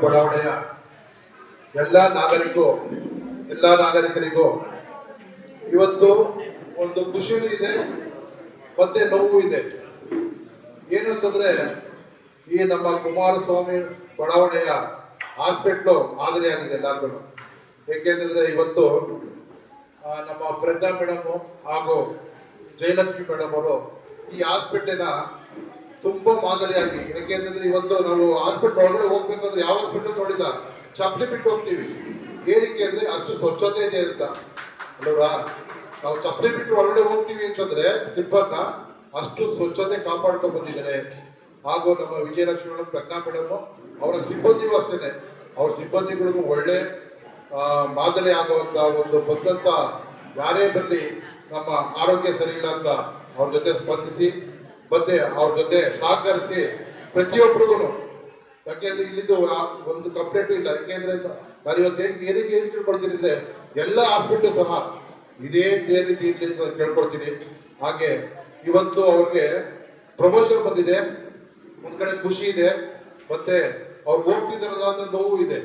ಬಡಾವಣೆಯ ಎಲ್ಲ ನಾಗರಿಕರಿಗೂ ಇವತ್ತು ಒಂದು ಖುಷಿನೂ ಇದೆ ಮತ್ತೆ ನೋವು ಇದೆ. ಏನು ಅಂತಂದ್ರೆ ಈ ನಮ್ಮ ಕುಮಾರಸ್ವಾಮಿ ಬಡಾವಣೆಯ ಹಾಸ್ಪಿಟ್ಲು ಮಾದರಿಯಾಗಿದೆ ಎಲ್ಲರಿಗೂ. ಏಕೆಂತಂದ್ರೆ ಇವತ್ತು ನಮ್ಮ ಪ್ರಜ್ಞಾ ಮೇಡಮ್ ಹಾಗೂ ಜಯಲಕ್ಷ್ಮಿ ಮೇಡಮ್ ಅವರು ಈ ಹಾಸ್ಪಿಟ್ಲಿನ ತುಂಬಾ ಮಾದರಿಯಾಗಿ, ಯಾಕೆಂತಂದ್ರೆ ಇವತ್ತು ನಾವು ಹಾಸ್ಪಿಟ್ಲ್ ಒಳಗಡೆ ಹೋಗ್ಬೇಕಂದ್ರೆ ಯಾವ ಹಾಸ್ಪಿಟ್ಲ್ ನೋಡಿಲ್ಲ, ಚಪ್ಪಲಿ ಬಿಟ್ಟು ಹೋಗ್ತೀವಿ. ಏನಕ್ಕೆ ಅಂದ್ರೆ ಅಷ್ಟು ಸ್ವಚ್ಛತೆ ಇದೆ ಅಂತ ಅಲ್ವಾ. ನಾವು ಚಪ್ಪಲಿ ಬಿಟ್ಟು ಒಳಗಡೆ ಹೋಗ್ತೀವಿ ಅಂತಂದ್ರೆ ತಿಪ್ಪನ್ನ ಅಷ್ಟು ಸ್ವಚ್ಛತೆ ಕಾಪಾಡ್ಕೊಂಡು ಬಂದಿದ್ದಾರೆ. ಹಾಗೂ ನಮ್ಮ ವಿಜಯಲಕ್ಷ್ಮಿ ಮೇಡಮ್, ಪ್ರಜ್ಞಾ ಮೇಡಮ್, ಅವರ ಸಿಬ್ಬಂದಿಗೂ ಅಷ್ಟೇನೆ, ಅವ್ರ ಸಿಬ್ಬಂದಿಗಳಿಗೂ ಒಳ್ಳೆ ಮಾದರಿ ಆಗುವಂತ ಒಂದು ಬಂದಂತ ಯಾರೇ ಬರಲಿ ನಮ್ಮ ಆರೋಗ್ಯ ಸರಿ ಇಲ್ಲ ಅಂತ ಅವ್ರ ಜೊತೆ ಸ್ಪಂದಿಸಿ ಮತ್ತೆ ಅವ್ರ ಜೊತೆ ಸಹಕರಿಸಿ ಪ್ರತಿಯೊಬ್ಬರಿಗೂ, ಯಾಕೆಂದ್ರೆ ಇಲ್ಲಿದ್ದು ಒಂದು ಕಂಪ್ಲೇಂಟ್ ಇಲ್ಲ. ಯಾಕೆಂದ್ರೆ ನಾನು ಇವತ್ತು ಏನಕ್ಕೆ ಏನು ಕೇಳ್ಕೊಡ್ತೀನಿ ಅಂದ್ರೆ ಎಲ್ಲ ಹಾಸ್ಪಿಟ್ಲು ಸಹ ಇದೇ ರೀತಿ ಇರಲಿ ಅಂತ ಕೇಳ್ಕೊಡ್ತೀನಿ. ಹಾಗೆ ಇವತ್ತು ಅವ್ರಿಗೆ ಪ್ರಮೋಷನ್ ಬಂದಿದೆ, ಒಂದ್ ಕಡೆ ಖುಷಿ ಇದೆ, ಮತ್ತೆ ಅವ್ರು ಹೋಗ್ತಿದ್ದಾರಲ್ಲ ಅಂತ ನೋವು ಇದೆ.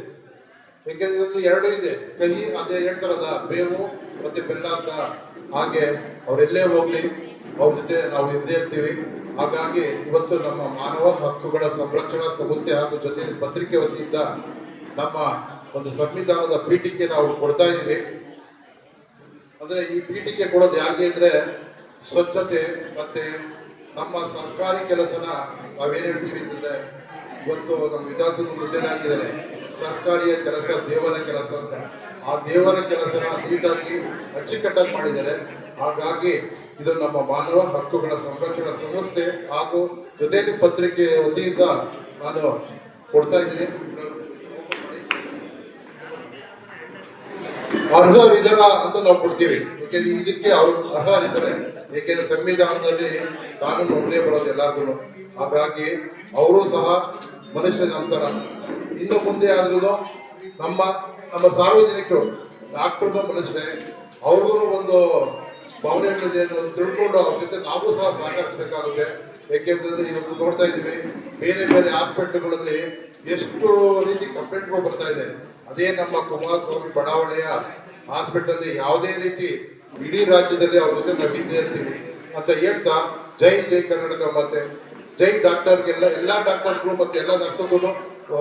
ಯಾಕೆಂದ್ರೆ ಎರಡು ಇದೆ, ಕಹಿ ಅದೇ ಹೇಳ್ತಾರದ ಬೇವು ಮತ್ತೆ ಬೆಲ್ಲ ಅಂತ. ಹಾಗೆ ಅವರೆಲ್ಲೇ ಹೋಗ್ಲಿ ಅವ್ರ ಜೊತೆ ನಾವು ಇದ್ದೇ ಇರ್ತೀವಿ. ಹಾಗಾಗಿ ಇವತ್ತು ನಮ್ಮ ಮಾನವ ಹಕ್ಕುಗಳ ಸಂರಕ್ಷಣಾ ಸಂಸ್ಥೆ ಹಾಗೂ ಜೊತೆ ಪತ್ರಿಕೆ ವತಿಯಿಂದ ನಮ್ಮ ಒಂದು ಸಂವಿಧಾನದ ಪೀಠಿಕೆ ನಾವು ಕೊಡ್ತಾ ಇದ್ದೀವಿ. ಅಂದ್ರೆ ಈ ಪೀಠಿಕೆ ಕೊಡೋದು ಯಾಕೆ ಅಂದ್ರೆ ಸ್ವಚ್ಛತೆ ಮತ್ತೆ ನಮ್ಮ ಸರ್ಕಾರಿ ಕೆಲಸನ ನಾವೇನ್ ಹೇಳ್ತೀವಿ ಅಂತಂದ್ರೆ, ಇವತ್ತು ನಮ್ಮ ವಿಧಾನಸೌಧ ಮುಂದೆನಾಗಿದ್ದಾರೆ ಸರ್ಕಾರಿಯ ಕೆಲಸ ದೇವರ ಕೆಲಸ ಅಂತ. ಆ ದೇವರ ಕೆಲಸನ ನೀಟಾಗಿ ಅಚ್ಚುಕಟ್ಟಾಗಿ ಮಾಡಿದ್ದಾರೆ. ಹಾಗಾಗಿ ಇದು ನಮ್ಮ ಮಾನವ ಹಕ್ಕುಗಳ ಸಂರಕ್ಷಣಾ ಸಂಸ್ಥೆ ಹಾಗೂ ಜೊತೆಲಿ ಪತ್ರಿಕೆ ವತಿಯಿಂದ ನಾನು ಕೊಡ್ತಾ ಇದ್ದೀನಿ. ಅರ್ಹರಿದ್ದಾರ ಅಂತ ನಾವು ಕೊಡ್ತೀವಿ. ಯಾಕೆಂದ್ರೆ ಇದಕ್ಕೆ ಅವ್ರು ಅರ್ಹರಿದ್ದಾರೆ. ಏಕೆಂದ್ರೆ ಸಂವಿಧಾನದಲ್ಲಿ ಕಾನೂನು ಒಂದೇ ಬರೋದು ಎಲ್ಲರಿಗೂ. ಹಾಗಾಗಿ ಅವರು ಸಹ ಮನುಷ್ಯ ನಂತರ ಇನ್ನು ಮುಂದೆ ಆದ್ರೂ ನಮ್ಮ ಸಾರ್ವಜನಿಕರು ಡಾಕ್ಟರ್ ಮನುಷ್ಯರೇ, ಅವ್ರಿಗೂ ಒಂದು ಭಾವನೆಗಳಿದೆ ಅಂತ ತಿಳ್ಕೊಂಡು ಅವ್ರ ಜೊತೆ ನಾವು ಸಹ ಸಹಕರಿಸಬೇಕಾಗುತ್ತೆ. ಯಾಕೆಂತಂದ್ರೆ ಇವತ್ತು ನೋಡ್ತಾ ಇದ್ದೀವಿ ಬೇರೆ ಬೇರೆ ಹಾಸ್ಪಿಟ್ಲ್ಗಳಲ್ಲಿ ಎಷ್ಟು ರೀತಿ ಕಂಪ್ಲೇಂಟ್ಗಳು ಬರ್ತಾ ಇದೆ. ಅದೇ ನಮ್ಮ ಕುಮಾರಸ್ವಾಮಿ ಬಡಾವಣೆಯ ಹಾಸ್ಪಿಟಲ್ ಯಾವುದೇ ರೀತಿ ಇಡೀ ರಾಜ್ಯದಲ್ಲಿ ಅವ್ರ ಜೊತೆ ನಾವು ಹಿಂದೆ ಇರ್ತೀವಿ ಅಂತ ಹೇಳ್ತಾ, ಜೈ ಜೈ ಕರ್ನಾಟಕ ಮತ್ತೆ ಜೈ ಡಾಕ್ಟರ್ಗೆಲ್ಲ ಎಲ್ಲ ಡಾಕ್ಟರ್ಗಳು ಮತ್ತೆ ಎಲ್ಲ ನರ್ಸ್ಗಳು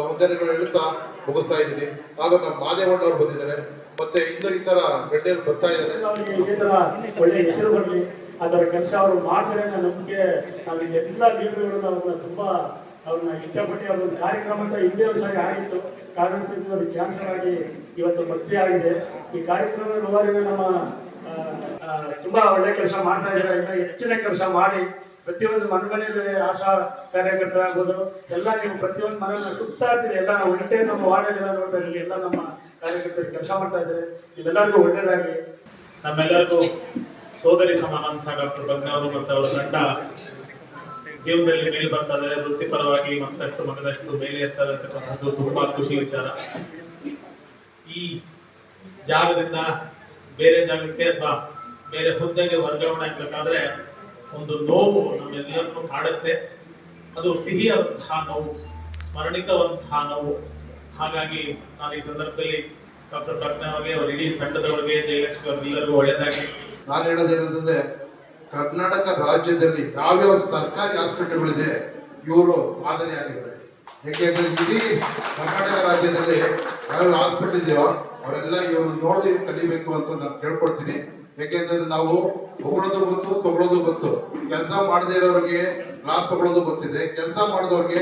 ವಂದನೆಗಳು ಹೇಳ್ತಾ ಮುಗಿಸ್ತಾ ಇದ್ದೀನಿ. ಹಾಗೂ ನಮ್ಮ ಮಾದೇವಣ್ಣವ್ರು ಬಂದಿದ್ದಾರೆ, ಮತ್ತೆ ಇನ್ನು ಈ ತರ ಗಣ್ಯರು ಬರ್ತಾ ಇದ್ದಾರೆ. ಒಳ್ಳೆ ಹೆಸರು ಬರಲಿ, ಅದರ ಕೆಲಸ ಅವರು ಮಾಡ್ತಾರೆ ಅನ್ನೋ ನಂಬಿಕೆ ನಾವು ಎಲ್ಲ ಲೀಡರ್ಗಳು ನಾವು ತುಂಬಾ ಅವ್ರನ್ನ ಇಷ್ಟಪಟ್ಟು ಅವ್ರ ಕಾರ್ಯಕ್ರಮ ಅಂತ ಹಿಂದೆ ಒಂದ್ಸಾರಿ ಆಗಿತ್ತು. ಕಾರಣದಿಂದ ಅದು ಕ್ಯಾನ್ಸರ್ ಆಗಿ ಇವತ್ತು ಭರ್ತಿ ಆಗಿದೆ. ಈ ಕಾರ್ಯಕ್ರಮ ನೋಡಿದ್ರೆ ನಮ್ಮ ತುಂಬಾ ಒಳ್ಳೆ ಕೆಲಸ ಮಾಡ್ತಾ ಇದ್ದಾರೆ. ಇನ್ನು ಹೆಚ್ಚಿನ ಕೆಲಸ ಮಾಡಿ ಪ್ರತಿಯೊಂದು ಮನೆಯಲ್ಲಿ ಆಶಾ ಕಾರ್ಯಕರ್ತರಾಗ್ಬೋದು ಎಲ್ಲ ನೀವು ಪ್ರತಿಯೊಂದು ಮನೆಯನ್ನ ಸುತ್ತಾ ಇರ್ತೀರಿ. ಎಲ್ಲ ನಾವು ಒಟ್ಟೆ ನಮ್ಮ ವಾರ್ಡಲ್ಲೆಲ್ಲ ನೋಡ್ತಾ ಇದ್ದೀವಿ, ಎಲ್ಲ ನಮ್ಮ ಕಾರ್ಯಕರ್ತರು ಕೆಲಸ ಮಾಡ್ತಾ ಇದ್ದಾರೆ. ಇವೆಲ್ಲರಿಗೂ ಒಳ್ಳೇದಾಗಿ ನಮ್ಮೆಲ್ಲರಿಗೂ ಸೋದರಿ ಸಮಾನ ಅಂತ ಡಾಕ್ಟರ್ ಪ್ರಜ್ಞಾವರು ಮತ್ತು ಅವರ ತಂಡ ಜೀವನದಲ್ಲಿ ಮೇಲೆ ಬರ್ತಾ ಇದ್ದಾರೆ. ವೃತ್ತಿಪರವಾಗಿ ಮತ್ತಷ್ಟು ಮಗದಷ್ಟು ಮೇಲೆ ಇರ್ತಾರೆ ಅಂತಕ್ಕಂಥದ್ದು ತುಂಬಾ ಖುಷಿ ವಿಚಾರ. ಈ ಜಾಗದಿಂದ ಬೇರೆ ಜಾಗಕ್ಕೆ ಅಥವಾ ಬೇರೆ ಹುದ್ದೆಗೆ ವರ್ಗಾವಣೆ ಆಗ್ಬೇಕಾದ್ರೆ ಒಂದು ನೋವು ನಮ್ಮೆಲ್ಲರನ್ನು ಕಾಡುತ್ತೆ. ಅದು ಸಿಹಿಯಾದಂತಹ ನೋವು, ಸ್ಮರಣಿಕವಂತಹ ನೋವು. ಹಾಗಾಗಿ ನಾನು ಈ ಸಂದರ್ಭದಲ್ಲಿ ಡಾಕ್ಟರ್ ಪ್ರಜ್ಞಾ ಅವರಿಗೆ, ಅವರ ಇಡೀ ತಂಡದವರಿಗೆ, ಜಯಲಕ್ಷ್ಮಿ ಅವರೆಲ್ಲರಿಗೂ ಒಳ್ಳೆಯದಾಗಿ ನಾನು ಹೇಳೋದೇನಂತಂದ್ರೆ, ಕರ್ನಾಟಕ ರಾಜ್ಯದಲ್ಲಿ ಯಾವ್ಯಾವ ಸರ್ಕಾರಿ ಹಾಸ್ಪಿಟಲ್ಗಳಿದೆ ಇವರು ಮಾದರಿಯಾಗಿದ್ದಾರೆ. ಯಾಕೆಂದ್ರೆ ಇಡೀ ಕರ್ನಾಟಕ ರಾಜ್ಯದಲ್ಲಿ ಯಾವ್ಯಾವ ಹಾಸ್ಪಿಟಲ್ ಇದೆಯೋ ಅವರೆಲ್ಲ ಇವರು ನೋಡಿ ಕಲಿಬೇಕು ಅಂತ ನಾನು ಕೇಳ್ಕೊಳ್ತೀನಿ. ಯಾಕೆಂದ್ರೆ ನಾವು ಹೊಗಳೋದು ಗೊತ್ತು, ತಗೊಳ್ಳೋದು ಗೊತ್ತು. ಕೆಲಸ ಮಾಡದೇ ಇರೋರಿಗೆ ಕ್ಲಾಸ್ ತಗೊಳ್ಳೋದು ಗೊತ್ತಿದೆ, ಕೆಲಸ ಮಾಡಿದವ್ರಿಗೆ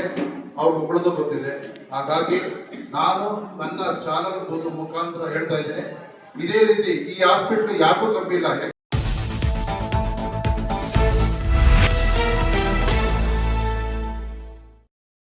ಅವ್ರು ಹೊಗಳೋದು ಗೊತ್ತಿದೆ. ಹಾಗಾಗಿ ನಾನು ನನ್ನ ಚಾನಲ್ ಮುಖಾಂತರ ಹೇಳ್ತಾ ಇದ್ದೀನಿ, ಇದೇ ರೀತಿ ಈ ಹಾಸ್ಪಿಟ್ಲ್ ಯಾಕೂ ಕಮ್ಮಿ ಇಲ್ಲ.